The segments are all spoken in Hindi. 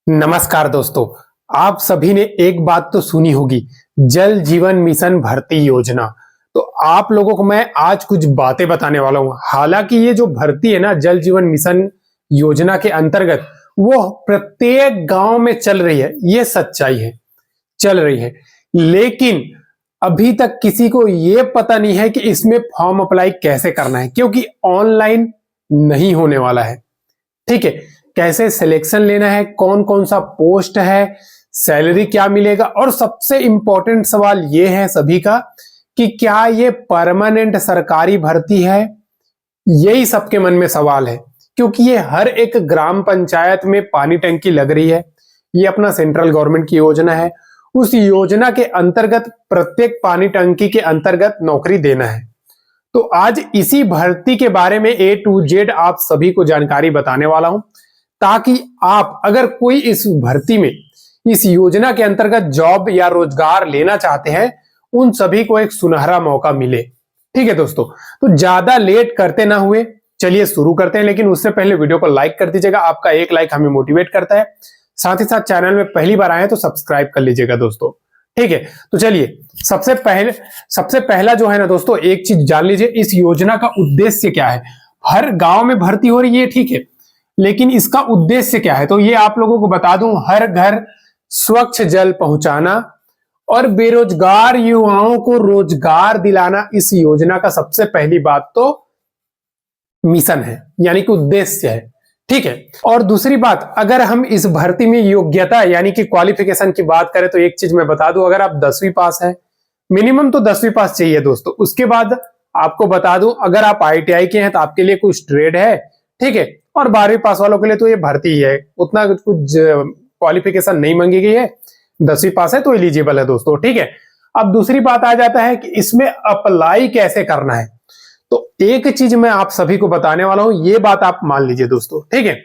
नमस्कार दोस्तों। आप सभी ने एक बात तो सुनी होगी, जल जीवन मिशन भर्ती योजना। तो आप लोगों को मैं आज कुछ बातें बताने वाला हूं। हालांकि ये जो भर्ती है ना, जल जीवन मिशन योजना के अंतर्गत, वो प्रत्येक गांव में चल रही है, ये सच्चाई है, चल रही है। लेकिन अभी तक किसी को ये पता नहीं है कि इसमें फॉर्म अप्लाई कैसे करना है, क्योंकि ऑनलाइन नहीं होने वाला है। ठीक है, कैसे सिलेक्शन लेना है, कौन कौन सा पोस्ट है, सैलरी क्या मिलेगा, और सबसे इंपॉर्टेंट सवाल ये है सभी का कि क्या ये परमानेंट सरकारी भर्ती है। यही सबके मन में सवाल है, क्योंकि ये हर एक ग्राम पंचायत में पानी टंकी लग रही है। ये अपना सेंट्रल गवर्नमेंट की योजना है। उस योजना के अंतर्गत प्रत्येक पानी टंकी के अंतर्गत नौकरी देना है। तो आज इसी भर्ती के बारे में A to Z आप सभी को जानकारी बताने वाला हूं, ताकि आप अगर कोई इस भर्ती में, इस योजना के अंतर्गत जॉब या रोजगार लेना चाहते हैं, उन सभी को एक सुनहरा मौका मिले। ठीक है दोस्तों, तो ज्यादा लेट करते ना हुए चलिए शुरू करते हैं। लेकिन उससे पहले वीडियो को लाइक कर दीजिएगा, आपका एक लाइक हमें मोटिवेट करता है। साथ ही साथ चैनल में पहली बार आए हैं तो सब्सक्राइब कर लीजिएगा दोस्तों। ठीक है, तो चलिए सबसे पहला जो है ना दोस्तों, एक चीज जान लीजिए, इस योजना का उद्देश्य क्या है। हर गांव में भर्ती हो रही है, ठीक है, लेकिन इसका उद्देश्य क्या है तो ये आप लोगों को बता दूं, हर घर स्वच्छ जल पहुंचाना और बेरोजगार युवाओं को रोजगार दिलाना इस योजना का सबसे पहली बात तो मिशन है, यानी कि उद्देश्य है। ठीक है, और दूसरी बात, अगर हम इस भर्ती में योग्यता यानी कि क्वालिफिकेशन की बात करें तो एक चीज मैं बता दूं, अगर आप 10वीं पास हैं, मिनिमम तो 10वीं पास चाहिए दोस्तों। उसके बाद आपको बता दूं, अगर आप ITI के हैं तो आपके लिए कुछ ट्रेड है, ठीक है, और 12वीं पास वालों के लिए तो ये भर्ती ही है, उतना कुछ क्वालिफिकेशन नहीं मांगी गई है, 10वीं पास है तो एलिजिबल है दोस्तों। ठीक है, अब दूसरी बात आ जाता है कि इसमें अप्लाई कैसे करना है। तो एक चीज मैं आप सभी को बताने वाला हूं, ये बात आप मान लीजिए दोस्तों। ठीक है,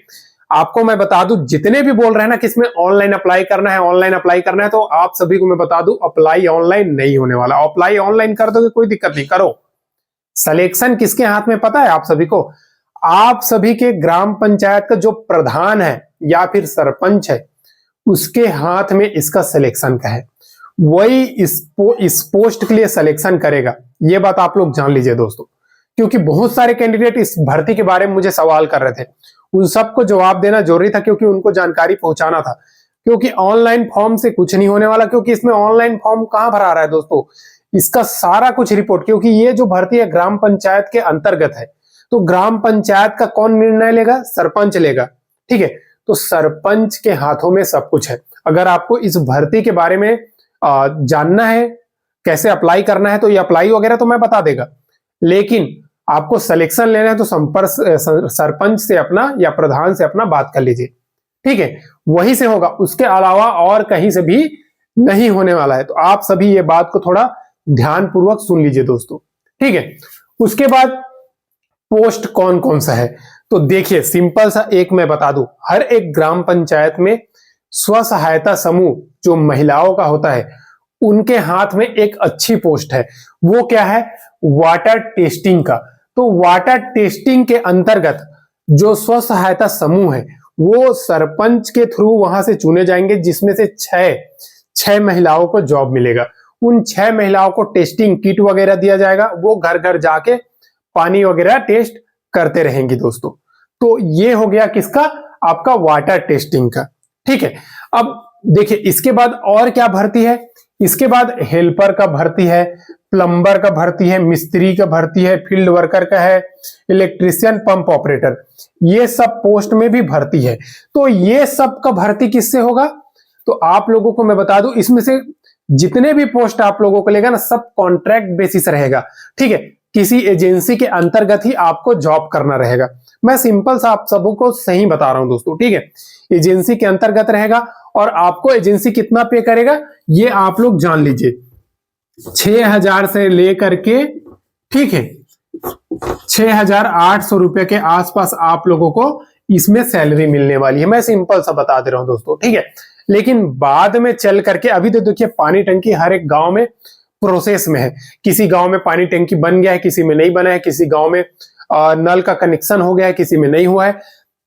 आपको मैं बता दूं, जितने भी बोल रहे हैं ना कि इसमें ऑनलाइन अप्लाई करना है, ऑनलाइन अप्लाई करना है, तो आप सभी को मैं बता दूं, अप्लाई ऑनलाइन नहीं होने वाला। अप्लाई ऑनलाइन कर दोगे कोई दिक्कत नहीं, करो। सिलेक्शन किसके हाथ में पता है आप सभी को? आप सभी के ग्राम पंचायत का जो प्रधान है या फिर सरपंच है, उसके हाथ में इसका सिलेक्शन का है। वही इस पोस्ट के लिए सिलेक्शन करेगा। ये बात आप लोग जान लीजिए दोस्तों, क्योंकि बहुत सारे कैंडिडेट इस भर्ती के बारे में मुझे सवाल कर रहे थे, उन सबको जवाब देना जरूरी था, क्योंकि उनको जानकारी पहुंचाना था। क्योंकि ऑनलाइन फॉर्म से कुछ नहीं होने वाला, क्योंकि इसमें ऑनलाइन फॉर्म कहां भरा रहा है दोस्तों, इसका सारा कुछ रिपोर्ट, क्योंकि ये जो भर्ती है ग्राम पंचायत के अंतर्गत है, तो ग्राम पंचायत का कौन निर्णय लेगा? सरपंच लेगा। ठीक है, तो सरपंच के हाथों में सब कुछ है। अगर आपको इस भर्ती के बारे में जानना है, कैसे अप्लाई करना है, तो ये अप्लाई वगैरह तो मैं बता देगा, लेकिन आपको सिलेक्शन लेना है तो संपर्क सरपंच से अपना या प्रधान से अपना बात कर लीजिए। ठीक है, वहीं से होगा, उसके अलावा और कहीं से भी नहीं होने वाला है। तो आप सभी ये बात को थोड़ा ध्यानपूर्वक सुन लीजिए दोस्तों। ठीक है, उसके बाद पोस्ट कौन कौन सा है तो देखिए, सिंपल सा एक मैं बता दूं, हर एक ग्राम पंचायत में स्व सहायता समूह जो महिलाओं का होता है, उनके हाथ में एक अच्छी पोस्ट है। वो क्या है? वाटर टेस्टिंग का। तो वाटर टेस्टिंग के अंतर्गत जो स्व सहायता समूह है, वो सरपंच के थ्रू वहां से चुने जाएंगे, जिसमें से छह महिलाओं को जॉब मिलेगा। उन 6 महिलाओं को टेस्टिंग किट वगैरह दिया जाएगा, वो घर घर जाके पानी वगैरह टेस्ट करते रहेंगी दोस्तों। तो ये हो गया किसका? आपका वाटर टेस्टिंग का। ठीक है, अब देखिए इसके बाद और क्या भर्ती है। इसके बाद हेल्पर का भर्ती है, प्लम्बर का भर्ती है, मिस्त्री का भर्ती है, फील्ड वर्कर का है, इलेक्ट्रिशियन, पंप ऑपरेटर, ये सब पोस्ट में भी भर्ती है। तो ये सब का भर्ती किससे होगा? तो आप लोगों को मैं बता दूं, इसमें से जितने भी पोस्ट आप लोगों को लेगा ना, सब कॉन्ट्रैक्ट बेसिस रहेगा। ठीक है, किसी एजेंसी के अंतर्गत ही आपको जॉब करना रहेगा। मैं सिंपल सा आप सबको सही बता रहा हूं दोस्तों। ठीक है, एजेंसी के अंतर्गत रहेगा, और आपको एजेंसी कितना पे करेगा ये आप लोग जान लीजिए, 6,000 से लेकर के, ठीक है, 6,800 रुपए के आसपास आप लोगों को इसमें सैलरी मिलने वाली है। मैं सिंपल सा बता दे रहा हूं दोस्तों। ठीक है, लेकिन बाद में चल करके, अभी तो देखिए पानी टंकी हर एक गांव में प्रोसेस में है। किसी गांव में पानी टंकी बन गया है, किसी में नहीं बना है, किसी गांव में नल का कनेक्शन हो गया है, किसी में नहीं हुआ है।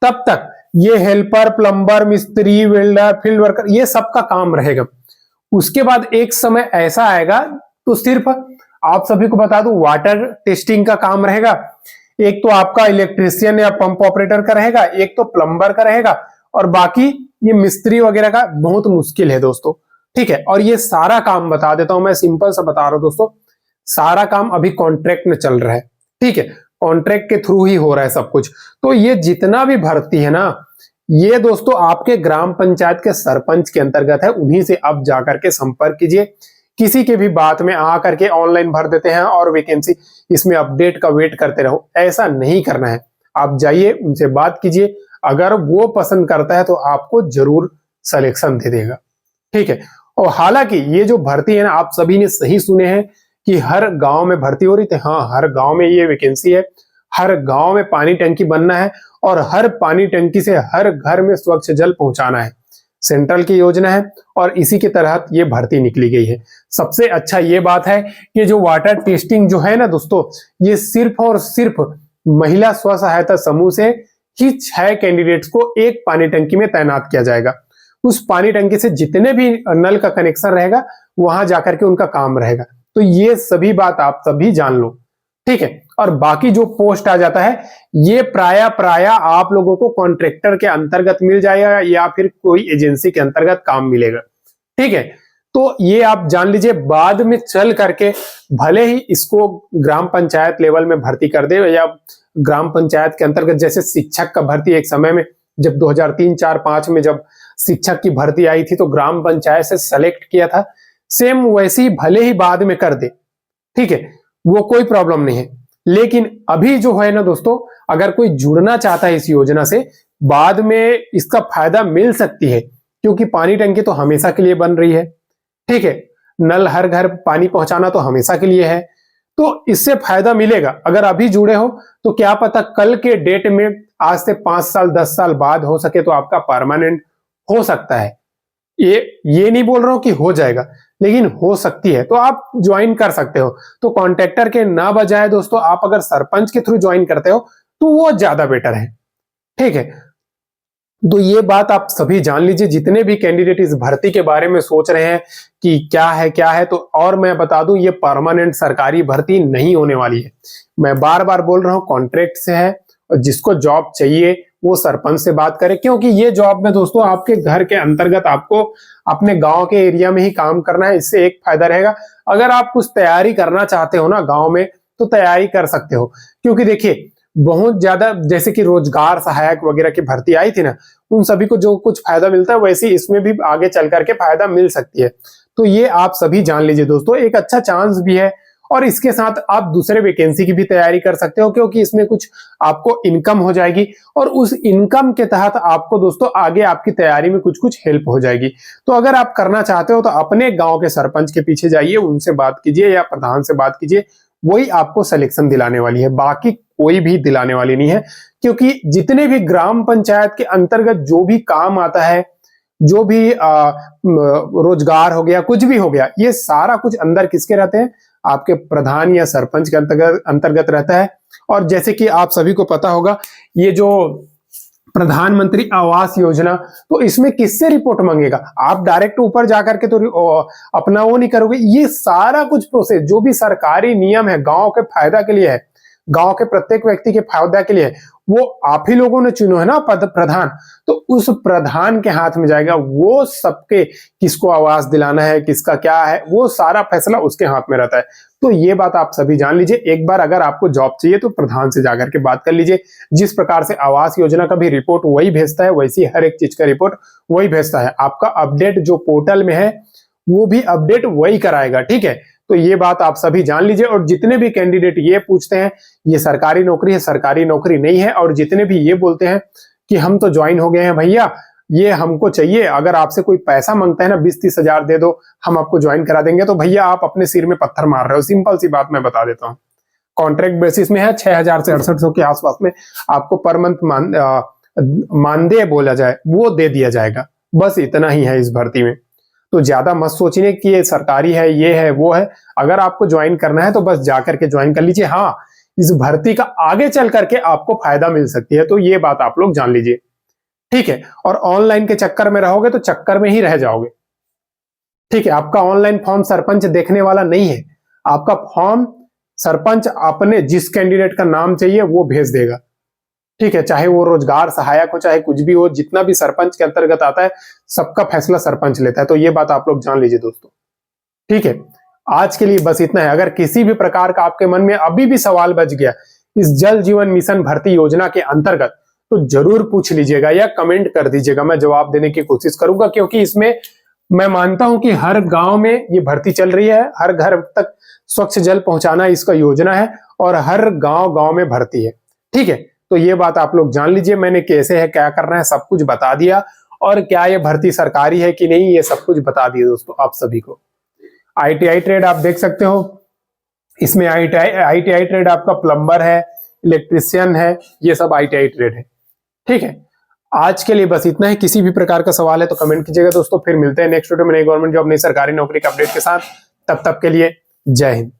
तब तक ये हेल्पर, प्लम्बर, मिस्त्री, वेल्डर, फील्ड वर्कर, ये सबका काम रहेगा। उसके बाद एक समय ऐसा आएगा तो सिर्फ आप सभी को बता दूं वाटर टेस्टिंग का काम रहेगा, एक तो आपका इलेक्ट्रिशियन या पंप ऑपरेटर का रहेगा, एक तो प्लम्बर का रहेगा, और बाकी ये मिस्त्री वगैरह का बहुत मुश्किल है दोस्तों। ठीक है, और ये सारा काम बता देता हूं मैं, सिंपल सा बता रहा हूं दोस्तों, सारा काम अभी कॉन्ट्रैक्ट में चल रहा है। ठीक है, कॉन्ट्रैक्ट के थ्रू ही हो रहा है सब कुछ। तो ये जितना भी भर्ती है ना, ये दोस्तों आपके ग्राम पंचायत के सरपंच के अंतर्गत है, उन्हीं से आप जाकर के संपर्क कीजिए। किसी के भी बात में आकर के ऑनलाइन भर देते हैं और वैकेंसी इसमें अपडेट का वेट करते रहो, ऐसा नहीं करना है। आप जाइए, उनसे बात कीजिए, अगर वो पसंद करता है तो आपको जरूर सिलेक्शन दे देगा। ठीक है, और हालांकि ये जो भर्ती है ना, आप सभी ने सही सुने हैं कि हर गांव में भर्ती हो रही थी। हाँ, हर गांव में ये वैकेंसी है, हर गांव में पानी टंकी बनना है और हर पानी टंकी से हर घर में स्वच्छ जल पहुंचाना है। सेंट्रल की योजना है और इसी के तहत ये भर्ती निकली गई है। सबसे अच्छा ये बात है कि जो वाटर टेस्टिंग जो है ना दोस्तों, ये सिर्फ और सिर्फ महिला स्व सहायता समूह से ही 6 कैंडिडेट्स को एक पानी टंकी में तैनात किया जाएगा। उस पानी टंकी से जितने भी नल का कनेक्शन रहेगा वहां जाकर के उनका काम रहेगा। तो ये सभी बात आप सभी जान लो। ठीक है, और बाकी जो पोस्ट आ जाता है ये प्राय आप लोगों को कॉन्ट्रैक्टर के अंतर्गत मिल जाएगा या फिर कोई एजेंसी के अंतर्गत काम मिलेगा। ठीक है, तो ये आप जान लीजिए, बाद में चल करके भले ही इसको ग्राम पंचायत लेवल में भर्ती कर दे या ग्राम पंचायत के अंतर्गत, जैसे शिक्षक का भर्ती एक समय में जब 2003, 4, 5 में जब शिक्षक की भर्ती आई थी तो ग्राम पंचायत से सेलेक्ट किया था, सेम वैसे ही भले ही बाद में कर दे। ठीक है, वो कोई प्रॉब्लम नहीं है। लेकिन अभी जो है ना दोस्तों, अगर कोई जुड़ना चाहता है इस योजना से, बाद में इसका फायदा मिल सकती है, क्योंकि पानी टंकी तो हमेशा के लिए बन रही है। ठीक है, नल हर घर पानी पहुंचाना तो हमेशा के लिए है, तो इससे फायदा मिलेगा। अगर अभी जुड़े हो तो क्या पता कल के डेट में, आज से 5 साल 10 साल बाद हो सके तो आपका परमानेंट हो सकता है। ये नहीं बोल रहा हूं कि हो जाएगा, लेकिन हो सकती है, तो आप ज्वाइन कर सकते हो। तो कॉन्ट्रैक्टर के ना बजाय दोस्तों आप अगर सरपंच के थ्रू ज्वाइन करते हो तो वो ज्यादा बेटर है। ठीक है, तो ये बात आप सभी जान लीजिए, जितने भी कैंडिडेट इस भर्ती के बारे में सोच रहे हैं कि क्या है तो, और मैं बता दूं ये परमानेंट सरकारी भर्ती नहीं होने वाली है। मैं बार बार बोल रहा हूं, कॉन्ट्रैक्ट से है, और जिसको जॉब चाहिए वो सरपंच से बात करे, क्योंकि ये जॉब में दोस्तों आपके घर के अंतर्गत आपको अपने गांव के एरिया में ही काम करना है। इससे एक फायदा रहेगा, अगर आप कुछ तैयारी करना चाहते हो ना गांव में तो तैयारी कर सकते हो। क्योंकि देखिए बहुत ज्यादा, जैसे कि रोजगार सहायक वगैरह की भर्ती आई थी ना, उन सभी को जो कुछ फायदा मिलता है वैसे इसमें भी आगे चल करके फायदा मिल सकती है। तो ये आप सभी जान लीजिए दोस्तों, एक अच्छा चांस भी है, और इसके साथ आप दूसरे वैकेंसी की भी तैयारी कर सकते हो, क्योंकि इसमें कुछ आपको इनकम हो जाएगी और उस इनकम के तहत आपको दोस्तों आगे आपकी तैयारी में कुछ कुछ हेल्प हो जाएगी। तो अगर आप करना चाहते हो तो अपने गांव के सरपंच के पीछे जाइए, उनसे बात कीजिए या प्रधान से बात कीजिए, वही आपको सिलेक्शन दिलाने वाली है, बाकी कोई भी दिलाने वाली नहीं है। क्योंकि जितने भी ग्राम पंचायत के अंतर्गत जो भी काम आता है, जो भी रोजगार हो गया, कुछ भी हो गया, ये सारा कुछ अंदर किसके रहते हैं, आपके प्रधान या सरपंच के अंतर्गत रहता है। और जैसे कि आप सभी को पता होगा, ये जो प्रधानमंत्री आवास योजना, तो इसमें किससे रिपोर्ट मांगेगा, आप डायरेक्ट ऊपर जाकर के तो अपना वो नहीं करोगे। ये सारा कुछ प्रोसेस जो भी सरकारी नियम है गांव के फायदा के लिए है, गांव के प्रत्येक व्यक्ति के फायदा के लिए, वो आप ही लोगों ने चुनो है ना पद प्रधान, तो उस प्रधान के हाथ में जाएगा। वो सबके किसको आवास दिलाना है, किसका क्या है, वो सारा फैसला उसके हाथ में रहता है। तो ये बात आप सभी जान लीजिए। एक बार अगर आपको जॉब चाहिए तो प्रधान से जाकर के बात कर लीजिए। जिस प्रकार से आवास योजना का भी रिपोर्ट वही भेजता है, वैसी हर एक चीज का रिपोर्ट वही भेजता है। आपका अपडेट जो पोर्टल में है वो भी अपडेट वही कराएगा। ठीक है, तो ये बात आप सभी जान लीजिए। और जितने भी कैंडिडेट ये पूछते हैं ये सरकारी नौकरी है, सरकारी नौकरी नहीं है, और जितने भी ये बोलते हैं कि हम तो ज्वाइन हो गए हैं भैया, ये हमको चाहिए, अगर आपसे कोई पैसा मांगता है ना 20-30 हजार दे दो हम आपको ज्वाइन करा देंगे, तो भैया आप अपने सिर में पत्थर मार रहे हो। सिंपल सी बात मैं बता देता हूँ, कॉन्ट्रैक्ट बेसिस में है, 6000 से 6800 के आसपास में आपको पर मंथ मानदेय बोला जाए वो दे दिया जाएगा। बस इतना ही है इस भर्ती में। तो ज्यादा मत सोचने कि ये सरकारी है, ये है, वो है। अगर आपको ज्वाइन करना है तो बस जाकर के ज्वाइन कर लीजिए। हाँ, इस भर्ती का आगे चल करके आपको फायदा मिल सकती है, तो ये बात आप लोग जान लीजिए। ठीक है, और ऑनलाइन के चक्कर में रहोगे तो चक्कर में ही रह जाओगे। ठीक है, आपका ऑनलाइन फॉर्म सरपंच देखने वाला नहीं है, आपका फॉर्म सरपंच अपने जिस कैंडिडेट का नाम चाहिए वो भेज देगा। ठीक है, चाहे वो रोजगार सहायक हो चाहे कुछ भी हो, जितना भी सरपंच के अंतर्गत आता है सबका फैसला सरपंच लेता है। तो ये बात आप लोग जान लीजिए दोस्तों। ठीक है, आज के लिए बस इतना है। अगर किसी भी प्रकार का आपके मन में अभी भी सवाल बच गया इस जल जीवन मिशन भर्ती योजना के अंतर्गत, तो जरूर पूछ लीजिएगा या कमेंट कर दीजिएगा, मैं जवाब देने की कोशिश करूंगा। क्योंकि इसमें मैं मानता हूं कि हर गांव में ये भर्ती चल रही है, हर घर तक स्वच्छ जल पहुंचाना इसका योजना है और हर गांव गांव में भर्ती है। ठीक है, तो ये बात आप लोग जान लीजिए, मैंने कैसे है क्या करना है सब कुछ बता दिया, और क्या ये भर्ती सरकारी है कि नहीं ये सब कुछ बता दिया दोस्तों आप सभी को। ITI ट्रेड आप देख सकते हो, इसमें ITI ट्रेड आपका प्लम्बर है, इलेक्ट्रिशियन है, ये सब ITI ट्रेड है। ठीक है, आज के लिए बस इतना है। किसी भी प्रकार का सवाल है तो कमेंट कीजिएगा दोस्तों। फिर मिलते हैं नेक्स्ट वीडियो में नई गवर्नमेंट जॉब नई सरकारी नौकरी के अपडेट के साथ। तब तक के लिए जय हिंद।